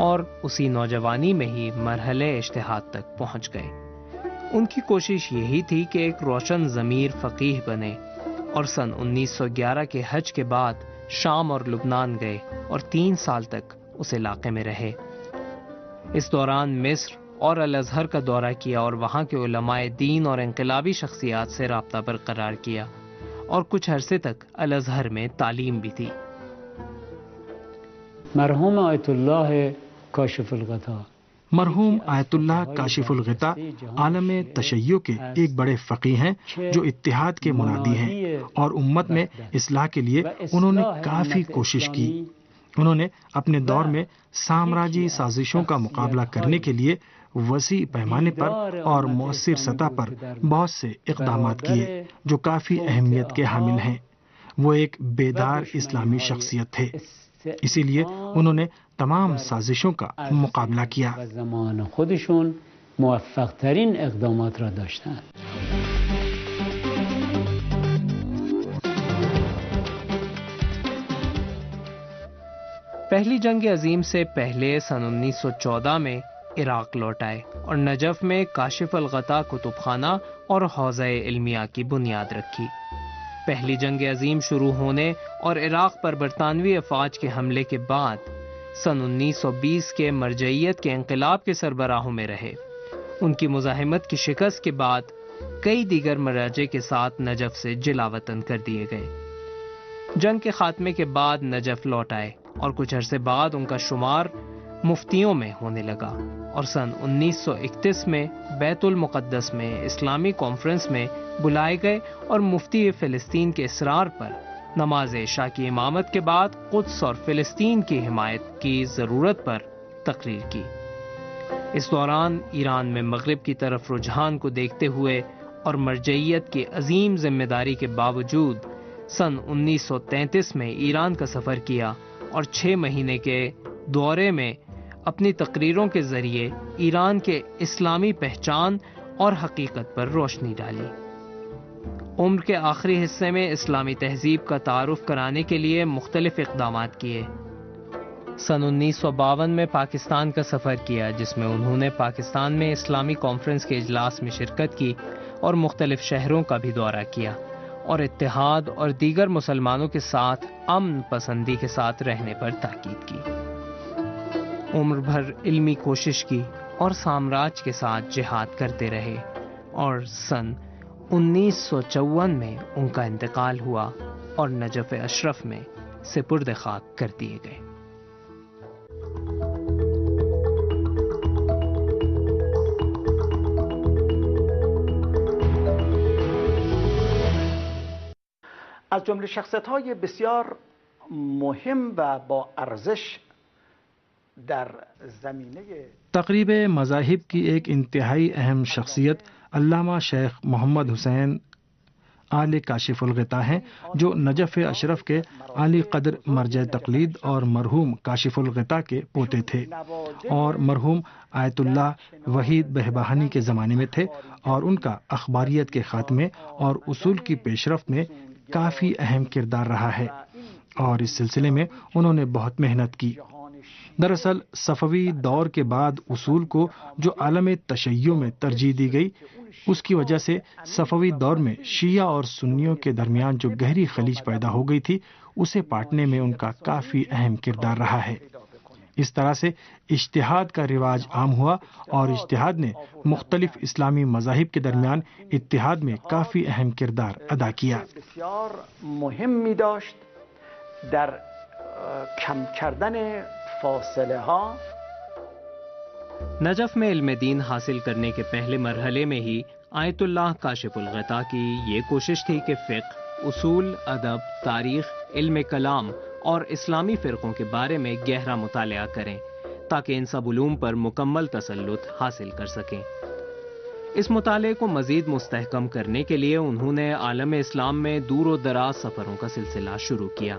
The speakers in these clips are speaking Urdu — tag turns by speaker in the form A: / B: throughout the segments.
A: اور اسی نوجوانی میں ہی مرحلے اجتہاد تک پہنچ گئے۔ ان کی کوشش یہی تھی کہ ایک روشن ضمیر فقیہ بنے، اور سن 1911 کے حج کے بعد شام اور لبنان گئے اور 3 سال تک اس علاقے میں رہے۔ اس دوران مصر اور الازہر کا دورہ کیا اور وہاں کے علماء دین اور انقلابی شخصیات سے رابطہ برقرار کیا، اور کچھ عرصے تک الازہر میں تعلیم بھی تھی۔
B: مرحوم آیت اللہ کاشف الغطا،
C: مرحوم آیت اللہ کاشف الغطا عالم تشیع کے ایک بڑے فقیہ ہیں جو اتحاد کے منادی ہیں، اور امت میں اصلاح کے لیے انہوں نے کافی کوشش کی۔ انہوں نے اپنے دور میں سامراجی سازشوں کا مقابلہ کرنے کے لیے وسیع پیمانے پر اور مؤثر سطح پر بہت سے اقدامات کیے جو کافی اہمیت کے حامل ہیں۔ وہ ایک بیدار اسلامی شخصیت تھے، اسی لیے انہوں نے تمام سازشوں کا مقابلہ کیا۔
B: زمان خودشون موفق ترین اقدامات را داشتند۔
A: پہلی جنگ عظیم سے پہلے سن 1914 میں عراق لوٹ آئے اور نجف میں کاشف الغطا کتب خانہ اور حوزہ علمیہ کی بنیاد رکھی۔ پہلی جنگ عظیم شروع ہونے اور عراق پر برطانوی افواج کے حملے کے بعد سن 1920 کے مرجعیت کے انقلاب کے سربراہوں میں رہے۔ ان کی مزاحمت کی شکست کے بعد کئی دیگر مراجع کے ساتھ نجف سے جلا وطن کر دیے گئے۔ جنگ کے خاتمے کے بعد نجف لوٹ آئے اور کچھ عرصے بعد ان کا شمار مفتیوں میں ہونے لگا، اور سن 1931 میں بیت المقدس میں اسلامی کانفرنس میں بلائے گئے اور مفتی فلسطین کے اصرار پر نماز عشاء کی امامت کے بعد قدس اور فلسطین کی حمایت کی ضرورت پر تقریر کی۔ اس دوران ایران میں مغرب کی طرف رجحان کو دیکھتے ہوئے اور مرجعیت کی عظیم ذمہ داری کے باوجود سن 1933 میں ایران کا سفر کیا اور 6 مہینے کے دورے میں اپنی تقریروں کے ذریعے ایران کے اسلامی پہچان اور حقیقت پر روشنی ڈالی۔ عمر کے آخری حصے میں اسلامی تہذیب کا تعارف کرانے کے لیے مختلف اقدامات کیے۔ سن 1952 میں پاکستان کا سفر کیا، جس میں انہوں نے پاکستان میں اسلامی کانفرنس کے اجلاس میں شرکت کی اور مختلف شہروں کا بھی دورہ کیا، اور اتحاد اور دیگر مسلمانوں کے ساتھ امن پسندی کے ساتھ رہنے پر تاکید کی۔ عمر بھر علمی کوشش کی اور سامراج کے ساتھ جہاد کرتے رہے، اور سن 1954 میں ان کا انتقال ہوا اور نجف اشرف میں سپرد خاک کر دیے گئے۔
D: از جمله شخصیت‌های بسیار مهم و با ارزش در زمینه
C: تقریب مذاہب کی ایک انتہائی اہم شخصیت علامہ شیخ محمد حسین آل کاشف الغطا ہیں، جو نجف اشرف کے عالی قدر مرجع تقلید اور مرحوم کاشف الغطا کے پوتے تھے، اور مرحوم آیت اللہ وحید بہبہانی کے زمانے میں تھے، اور ان کا اخباریت کے خاتمے اور اصول کی پیشرفت میں کافی اہم کردار رہا ہے، اور اس سلسلے میں انہوں نے بہت محنت کی۔ دراصل صفوی دور کے بعد اصول کو جو عالم تشیع میں ترجیح دی گئی، اس کی وجہ سے صفوی دور میں شیعہ اور سنیوں کے درمیان جو گہری خلیج پیدا ہو گئی تھی، اسے پاٹنے میں ان کا کافی اہم کردار رہا ہے۔ اس طرح سے اجتہاد کا رواج عام ہوا، اور اجتہاد نے مختلف اسلامی مذاہب کے درمیان اتحاد میں کافی اہم کردار ادا کیا۔
D: بسیار مهمی داشت در کم کردن فاصله ها۔
A: نجف میں علم دین حاصل کرنے کے پہلے مرحلے میں ہی آیت اللہ کاشف الغطا کی یہ کوشش تھی کہ فقہ، اصول، ادب، تاریخ، علم کلام اور اسلامی فرقوں کے بارے میں گہرا مطالعہ کریں تاکہ ان سب علوم پر مکمل تسلط حاصل کر سکیں۔ اس مطالعے کو مزید مستحکم کرنے کے لیے انہوں نے عالم اسلام میں دور و دراز سفروں کا سلسلہ شروع کیا۔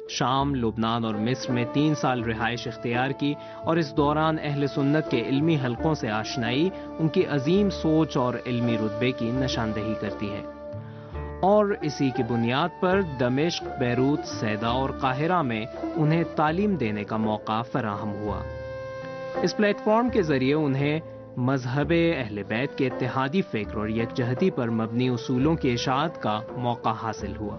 A: شام، لبنان اور مصر میں 3 سال رہائش اختیار کی، اور اس دوران اہل سنت کے علمی حلقوں سے آشنائی ان کی عظیم سوچ اور علمی رتبے کی نشاندہی کرتی ہے، اور اسی کی بنیاد پر دمشق، بیروت، صیدا اور قاہرہ میں انہیں تعلیم دینے کا موقع فراہم ہوا۔ اس پلیٹ فارم کے ذریعے انہیں مذہب اہل بیت کے اتحادی فکر اور یکجہتی پر مبنی اصولوں کی اشاعت کا موقع حاصل ہوا۔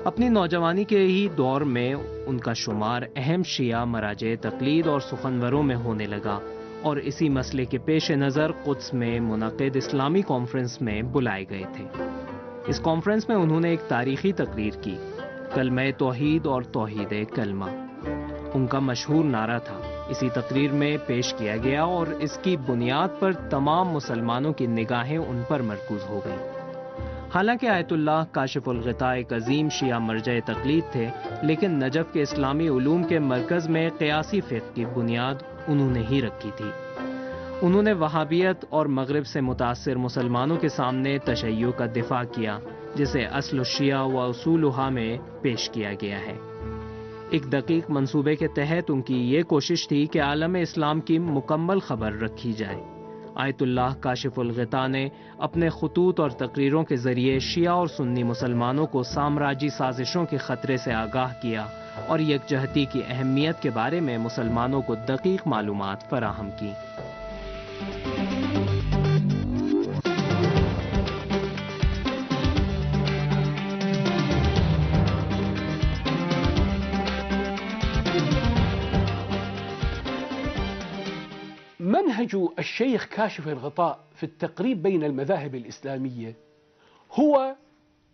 A: اپنی نوجوانی کے ہی دور میں ان کا شمار اہم شیعہ مراجع تقلید اور سخنوروں میں ہونے لگا اور اسی مسئلے کے پیش نظر قدس میں منعقد اسلامی کانفرنس میں بلائے گئے تھے۔ اس کانفرنس میں انہوں نے ایک تاریخی تقریر کی، کلمہ توحید اور توحید کلمہ۔ ان کا مشہور نعرہ تھا، اسی تقریر میں پیش کیا گیا اور اس کی بنیاد پر تمام مسلمانوں کی نگاہیں ان پر مرکوز ہو گئیں۔ حالانکہ آیت اللہ کاشف الغطاء ایک عظیم شیعہ مرجع تقلید تھے، لیکن نجف کے اسلامی علوم کے مرکز میں قیاسی فقہ کی بنیاد انہوں نے ہی رکھی تھی۔ انہوں نے وہابیت اور مغرب سے متاثر مسلمانوں کے سامنے تشیع کا دفاع کیا، جسے اصل الشیعہ و اصولھا میں پیش کیا گیا ہے۔ ایک دقیق منصوبے کے تحت ان کی یہ کوشش تھی کہ عالم اسلام کی مکمل خبر رکھی جائے۔ آیت اللہ کاشف الغطاء نے اپنے خطوط اور تقریروں کے ذریعے شیعہ اور سنی مسلمانوں کو سامراجی سازشوں کے خطرے سے آگاہ کیا اور یکجہتی کی اہمیت کے بارے میں مسلمانوں کو دقیق معلومات فراہم کی۔
E: منهج الشيخ كاشف الغطاء في التقريب بين المذاهب الإسلامية هو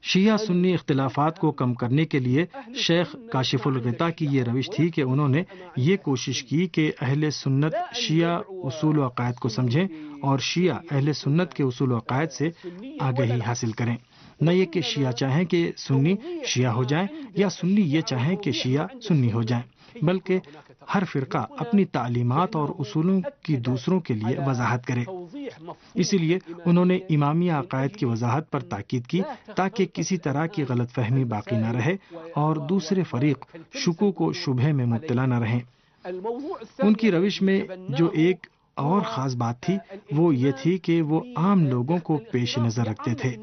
C: شیعہ سنی اختلافات کو کم کرنے کے لیے شیخ کاشف الغطاء کی یہ روش تھی کہ انہوں نے یہ کوشش کی کہ اہل سنت شیعہ اصول و عقائد کو سمجھیں اور شیعہ اہل سنت کے اصول و عقائد سے آگہی حاصل کریں۔ نہ یہ کہ شیعہ چاہیں کہ سنی شیعہ ہو جائیں یا سنی یہ چاہیں کہ شیعہ سنی ہو جائیں، بلکہ ہر فرقہ اپنی تعلیمات اور اصولوں کی دوسروں کے لیے وضاحت کرے۔ اسی لیے انہوں نے امامیہ عقائد کی وضاحت پر تاکید کی تاکہ کسی طرح کی غلط فہمی باقی نہ رہے اور دوسرے فریق شکوک و شبہے میں مبتلا نہ رہیں۔ ان کی روش میں جو ایک اور خاص بات تھی وہ یہ تھی کہ وہ عام لوگوں کو پیش نظر رکھتے تھے،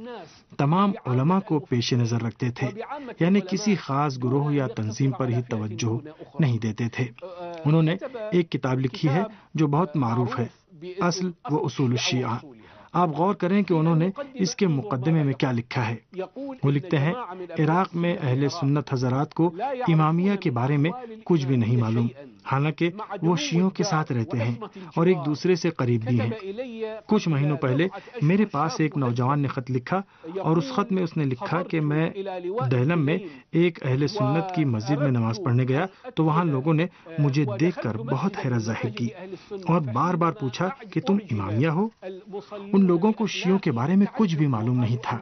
C: تمام علماء کو پیش نظر رکھتے تھے، یعنی کسی خاص گروہ یا تنظیم پر ہی توجہ نہیں دیتے تھے۔ انہوں نے ایک کتاب لکھی ہے جو بہت معروف ہے، اصل و اصول الشیعہ۔ آپ غور کریں کہ انہوں نے اس کے مقدمے میں کیا لکھا ہے۔ وہ لکھتے ہیں، عراق میں اہل سنت حضرات کو امامیہ کے بارے میں کچھ بھی نہیں معلوم، حالانکہ وہ شیعوں کے ساتھ رہتے ہیں اور ایک دوسرے سے قریب بھی ہیں۔ کچھ مہینوں پہلے میرے پاس ایک نوجوان نے خط لکھا اور اس خط میں اس نے لکھا کہ میں دہلم میں ایک اہل سنت کی مسجد میں نماز پڑھنے گیا تو وہاں لوگوں نے مجھے دیکھ کر بہت حیرت ظاہر کی اور بار بار پوچھا کہ تم امامیہ ہو؟ ان لوگوں کو شیعوں کے بارے میں کچھ بھی معلوم نہیں تھا۔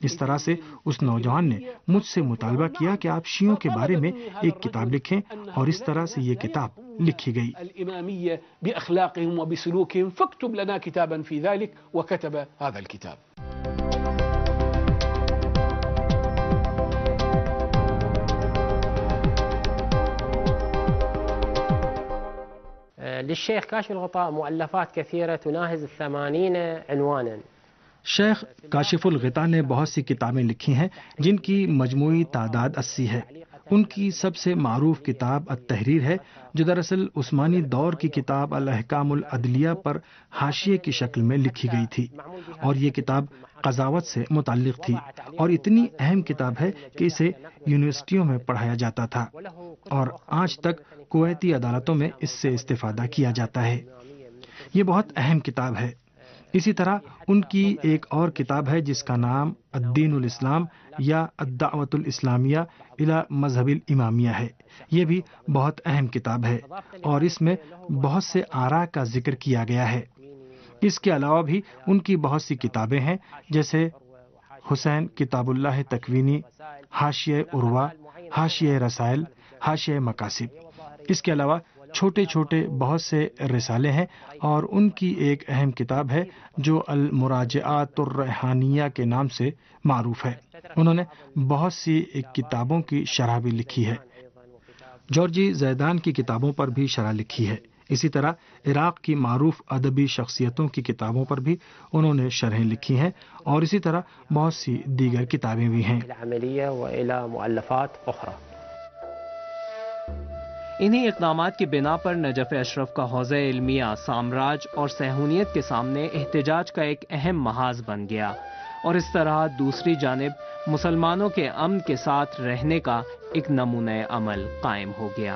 C: اس طرح سے اس نوجوان نے مجھ سے مطالبہ کیا کہ آپ شیعوں کے بارے میں ایک کتاب لکھیں اور اس طرح سے یہ کتاب لکھی گئی۔
E: الإمامية بأخلاقهم وبسلوكهم فاكتب لنا كتابا في ذلك، وكتب هذا الكتاب۔
F: للشيخ كاشف الغطاء مؤلفات كثيرة تناهز 80 عنوانا۔
C: شیخ کاشف الغطاء نے بہت سی کتابیں لکھی ہیں جن کی مجموعی تعداد 80 ہے۔ ان کی سب سے معروف کتاب التحریر ہے جو دراصل عثمانی دور کی کتاب الاحکام العدلیہ پر حاشیے کی شکل میں لکھی گئی تھی، اور یہ کتاب قضاوت سے متعلق تھی اور اتنی اہم کتاب ہے کہ اسے یونیورسٹیوں میں پڑھایا جاتا تھا اور آج تک کویتی عدالتوں میں اس سے استفادہ کیا جاتا ہے۔ یہ بہت اہم کتاب ہے۔ اسی طرح ان کی ایک اور کتاب ہے جس کا نام الدین الاسلام یا الدعوۃ الاسلامیہ الی مذہب الامامیہ ہے۔ یہ بھی بہت اہم کتاب ہے اور اس میں بہت سے آراء کا ذکر کیا گیا ہے۔ اس کے علاوہ بھی ان کی بہت سی کتابیں ہیں جیسے حسین کتاب اللہ تکوینی، حاشیہ عروہ، حاشیہ رسائل، حاشیہ مقاصد۔ اس کے علاوہ چھوٹے چھوٹے بہت سے رسالے ہیں اور ان کی ایک اہم کتاب ہے جو المراجعات الریحانیہ کے نام سے معروف ہے۔ انہوں نے بہت سی کتابوں کی شرح بھی لکھی ہے۔ جورجی زیدان کی کتابوں پر بھی شرح لکھی ہے۔ اسی طرح عراق کی معروف ادبی شخصیتوں کی کتابوں پر بھی انہوں نے شرحیں لکھی ہیں اور اسی طرح بہت سی دیگر کتابیں بھی ہیں۔
A: انہی اقدامات کی بنا پر نجف اشرف کا حوزہ علمیہ سامراج اور صہیونیت کے سامنے احتجاج کا ایک اہم محاذ بن گیا، اور اس طرح دوسری جانب مسلمانوں کے امن کے ساتھ رہنے کا ایک نمونہ عمل قائم ہو گیا۔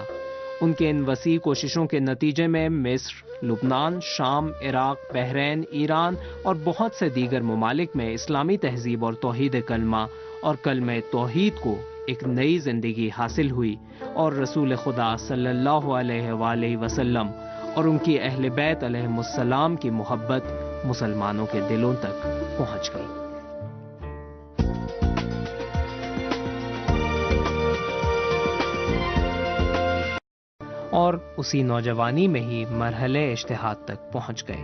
A: ان کے ان وسیع کوششوں کے نتیجے میں مصر، لبنان، شام، عراق، بحرین، ایران اور بہت سے دیگر ممالک میں اسلامی تہذیب اور توحید کلمہ اور کلمہ توحید کو ایک نئی زندگی حاصل ہوئی، اور رسول خدا صلی اللہ علیہ وآلہ وسلم اور ان کی اہل بیت علیہم السلام کی محبت مسلمانوں کے دلوں تک پہنچ گئی۔ اور اسی نوجوانی میں ہی مرحلے اجتہاد تک پہنچ گئے۔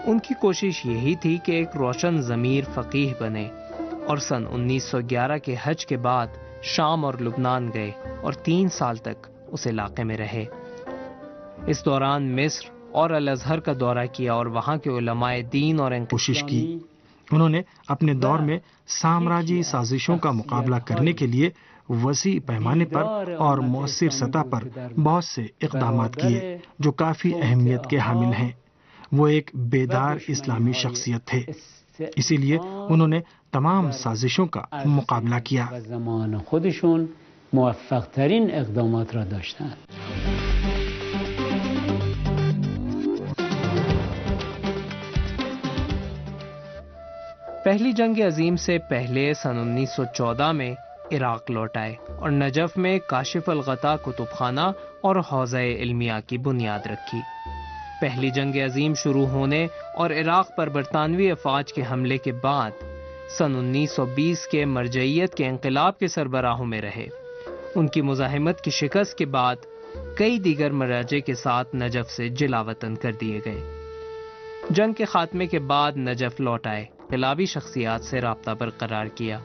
A: ان کی کوشش یہی تھی کہ ایک روشن ضمیر فقیہ بنے، اور سن 1911 کے حج کے بعد شام اور لبنان گئے اور 3 سال تک اس علاقے میں رہے۔ اس دوران مصر اور الازہر کا دورہ کیا اور وہاں کے علماء دین اور
C: کوشش کی۔ انہوں نے اپنے دور میں سامراجی سازشوں کا مقابلہ کرنے کے لیے وسیع پیمانے پر اور مؤثر سطح پر بہت سے اقدامات کیے جو کافی اہمیت کے حامل ہیں۔ وہ ایک بیدار اسلامی شخصیت تھے، اسی لیے انہوں نے تمام سازشوں کا مقابلہ کیا۔
B: زمان خودشون موفق ترین اقدامات را داشتند۔
A: پہلی جنگ عظیم سے پہلے سن 1914 میں عراق لوٹ آئے اور نجف میں کاشف الغطا کتب خانہ اور حوزہ علمیہ کی بنیاد رکھی۔ پہلی جنگ عظیم شروع ہونے اور عراق پر برطانوی افواج کے حملے کے بعد سن 1920 کے مرجعیت کے انقلاب کے سربراہوں میں رہے۔ ان کی مزاحمت کی شکست کے بعد کئی دیگر مراجع کے ساتھ نجف سے جلا وطن کر دیے گئے۔ جنگ کے خاتمے کے بعد نجف لوٹ آئے، انقلابی شخصیات سے رابطہ برقرار کیا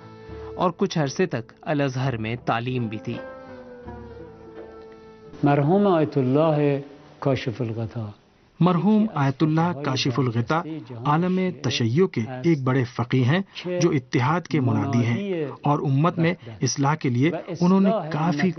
A: اور کچھ عرصے تک الازہر میں تعلیم بھی تھی۔
B: مرحوم آیت اللہ کاشف الغطا
C: مرحوم آیت اللہ کاشف الغطا عالم تشیع کے ایک بڑے فقیہ ہیں جو اتحاد کے منادی ہیں، اور امت میں اصلاح کے لیے انہوں نے کافی